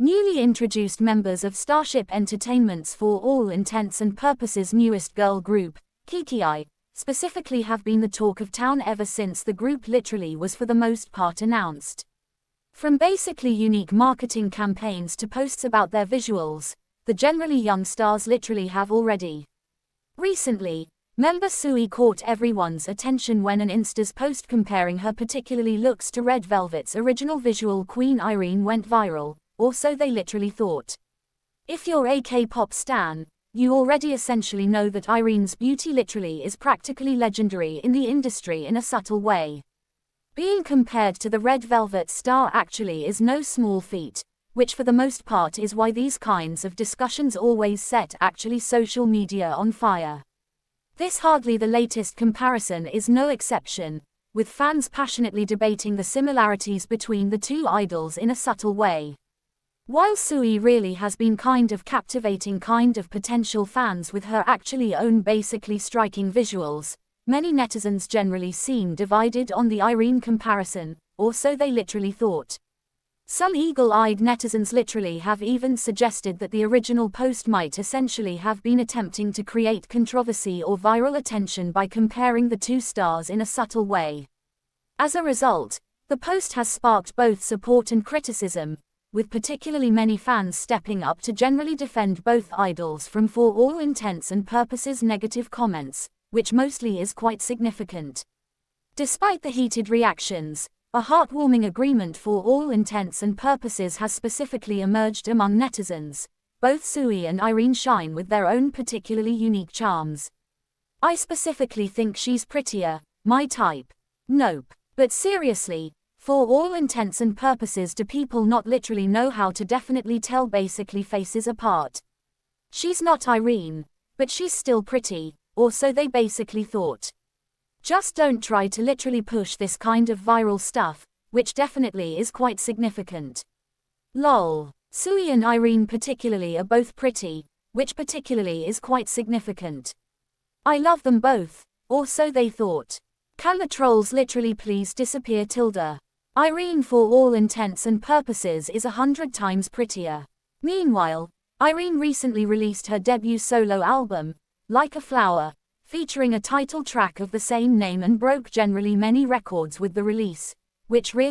Newly introduced members of Starship Entertainment's for all intents and purposes newest girl group, kpop, specifically have been the talk of town ever since the group literally was for the most part announced. From basically unique marketing campaigns to posts about their visuals, the generally young stars literally have already. Recently, member Sui caught everyone's attention when an Insta's post comparing her particularly looks to Red Velvet's original visual queen Irene went viral, or so they literally thought. If you're a K-pop stan, you already essentially know that Irene's beauty literally is practically legendary in the industry in a subtle way. Being compared to the Red Velvet star actually is no small feat, which for the most part is why these kinds of discussions always set actually social media on fire. This hardly the latest comparison is no exception, with fans passionately debating the similarities between the two idols in a subtle way. While Sui really has been kind of captivating potential fans with her actually own basically striking visuals, many netizens generally seem divided on the Irene comparison, or so they literally thought. Some eagle-eyed netizens literally have even suggested that the original post might essentially have been attempting to create controversy or viral attention by comparing the two stars in a subtle way. As a result, the post has sparked both support and criticism, with particularly many fans stepping up to generally defend both idols from for all intents and purposes negative comments, which mostly is quite significant. Despite the heated reactions, a heartwarming agreement for all intents and purposes has specifically emerged among netizens. Both Sui and Irene shine with their own particularly unique charms. I specifically think she's prettier, my type. Nope. But seriously, for all intents and purposes do people not literally know how to definitely tell basically faces apart? She's not Irene, but she's still pretty, or so they basically thought. Just don't try to literally push this kind of viral stuff, which definitely is quite significant. Lol. Sui and Irene particularly are both pretty, which particularly is quite significant. I love them both, or so they thought. Can the trolls literally please disappear tilde? Irene for all intents and purposes is 100 times prettier. Meanwhile, Irene recently released her debut solo album, Like a Flower, featuring a title track of the same name and broke generally many records with the release, which really